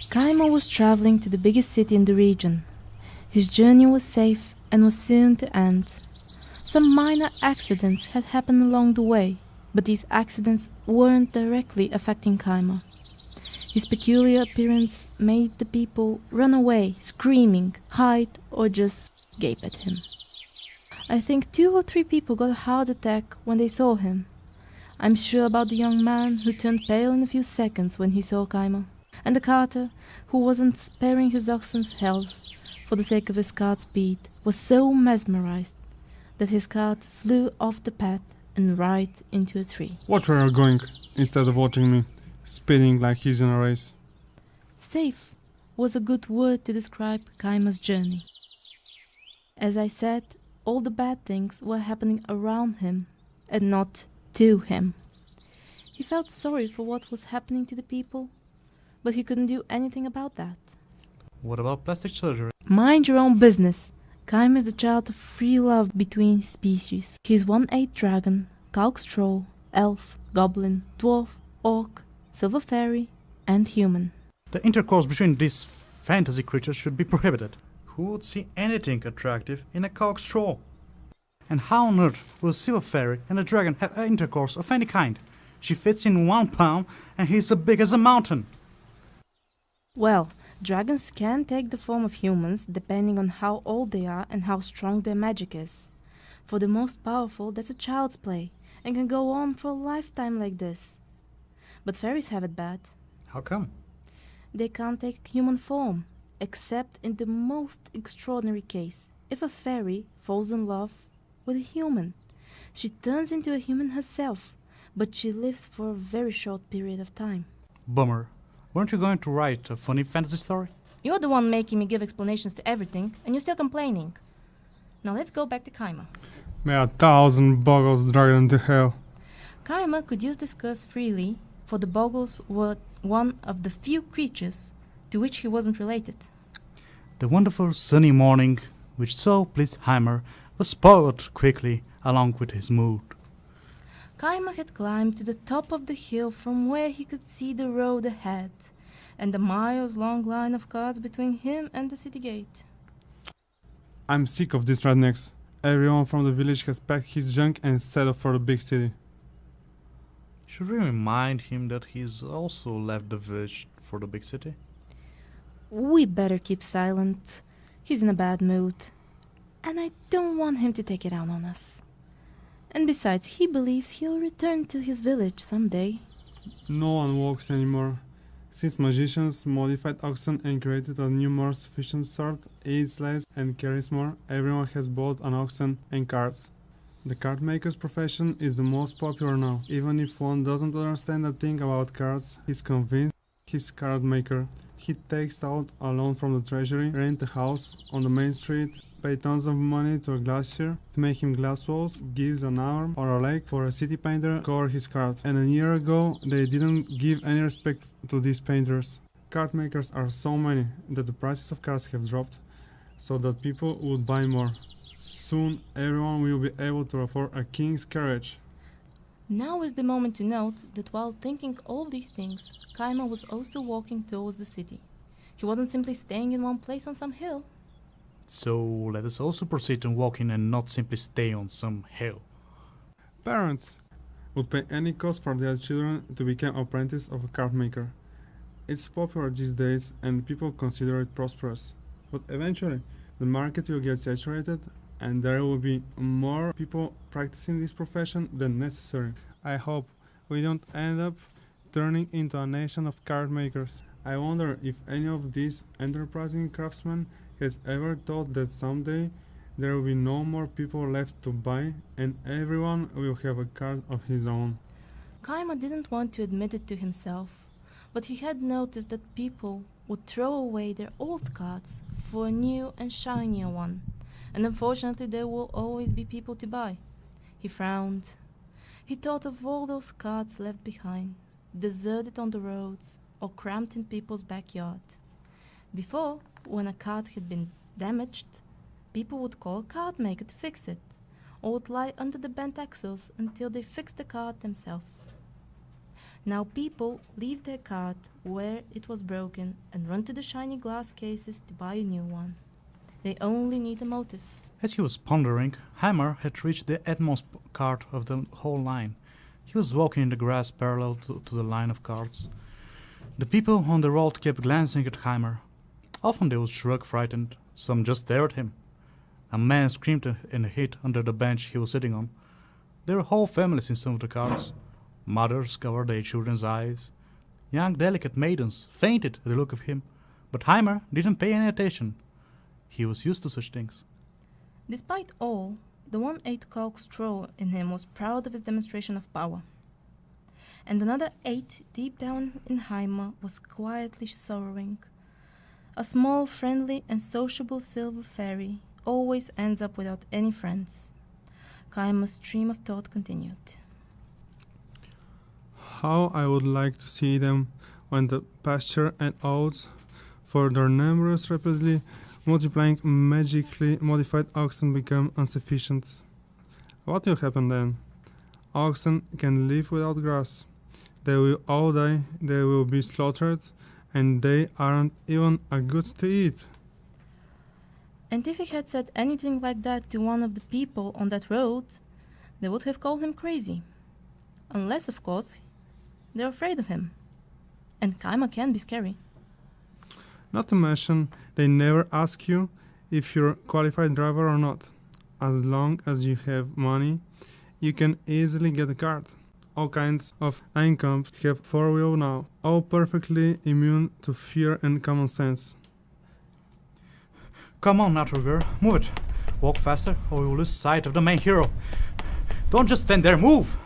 Chimer was traveling to the biggest city in the region. His journey was safe and was soon to end. Some minor accidents had happened along the way, but these accidents weren't directly affecting Chimer. His peculiar appearance made the people run away, screaming, hide, or just gape at him. I think 2 or 3 people got a heart attack when they saw him. I'm sure about the young man who turned pale in a few seconds when he saw Chimer, and the carter who wasn't sparing his oxen's health for the sake of his cart's speed was so mesmerized that his cart flew off the path and right into a tree. Watch where you're going, instead of watching me, speeding like he's in a race. Safe was a good word to describe Chimer's journey. As I said, all the bad things were happening around him and not to him. He felt sorry for what was happening to the people, but he couldn't do anything about that. What about plastic surgery? Mind your own business. Chimer is the child of free love between species. He is 1/8 dragon, Kalk troll, elf, goblin, dwarf, orc, silver fairy, and human. The intercourse between these fantasy creatures should be prohibited. Who would see anything attractive in a Kalk troll? And how on earth will a silver fairy and a dragon have intercourse of any kind? She fits in one palm and he's as big as a mountain. Well, dragons can take the form of humans depending on how old they are and how strong their magic is. For the most powerful, that's a child's play and can go on for a lifetime like this. But fairies have it bad. How come? They can't take human form, except in the most extraordinary case. If a fairy falls in love with a human, she turns into a human herself, but she lives for a very short period of time. Bummer. Weren't you going to write a funny fantasy story? You're the one making me give explanations to everything, and you're still complaining. Now let's go back to Chimer. May 1,000 boggles drag him to hell. Chimer could use this curse freely, for the boggles were one of the few creatures to which he wasn't related. The wonderful sunny morning, which so pleased Chimer, was spoiled quickly along with his mood. Chimer had climbed to the top of the hill from where he could see the road ahead, and the miles-long line of cars between him and the city gate. I'm sick of these rednecks. Everyone from the village has packed his junk and set off for the big city. Should we remind him that he's also left the village for the big city? We better keep silent. He's in a bad mood, and I don't want him to take it out on us. And besides, he believes he'll return to his village someday. No one walks anymore. Since magicians modified oxen and created a new more sufficient sort, aids less and carries more, everyone has bought an oxen and carts. The cart maker's profession is the most popular now. Even if one doesn't understand a thing about carts, he's convinced he's cart maker. He takes out a loan from the treasury, rent a house on the main street, pay tons of money to a glazier to make him glass walls, gives an arm or a leg for a city painter to cover his cart. And a year ago they didn't give any respect to these painters. Cart makers are so many that the prices of cars have dropped, so that people would buy more. Soon everyone will be able to afford a king's carriage. Now is the moment to note that while thinking all these things, Chimer was also walking towards the city. He wasn't simply staying in one place on some hill. So let us also proceed in walking and not simply stay on some hill. Parents would pay any cost for their children to become apprentices of a cart maker. It's popular these days and people consider it prosperous. But eventually the market will get saturated and there will be more people practicing this profession than necessary. I hope we don't end up turning into a nation of cart makers. I wonder if any of these enterprising craftsmen has ever thought that someday there will be no more people left to buy and everyone will have a cart of his own. Chimer didn't want to admit it to himself, but he had noticed that people would throw away their old carts for a new and shinier one, and unfortunately there will always be people to buy. He frowned. He thought of all those carts left behind, deserted on the roads or cramped in people's backyard. Before, when a cart had been damaged, people would call a cart maker to fix it, or would lie under the bent axles until they fixed the cart themselves. Now people leave their cart where it was broken and run to the shiny glass cases to buy a new one. They only need a motive. As he was pondering, Chimer had reached the utmost cart of the whole line. He was walking in the grass parallel to the line of carts. The people on the road kept glancing at Chimer. Often they would shrug frightened, some just stared at him. A man screamed in the heat under the bench he was sitting on. There were whole families in some of the carts. Mothers covered their children's eyes. Young delicate maidens fainted at the look of him, but Chimer didn't pay any attention. He was used to such things. Despite all, the one-eighth cock straw in him was proud of his demonstration of power. And another 8 deep down in Chimer was quietly sorrowing. A small, friendly and sociable silver fairy always ends up without any friends. Chimer's stream of thought continued. How I would like to see them when the pasture and oats, for their numerous rapidly multiplying magically modified oxen become insufficient. What will happen then? Oxen can live without grass. They will all die, they will be slaughtered, and they aren't even a good to eat. And if he had said anything like that to one of the people on that road, they would have called him crazy. Unless, of course, they're afraid of him. And Chimer can be scary. Not to mention, they never ask you if you're a qualified driver or not. As long as you have money, you can easily get a cart. All kinds of incomes have four-wheel now, all perfectly immune to fear and common sense. Come on, natural girl, move it. Walk faster or we will lose sight of the main hero. Don't just stand there, move!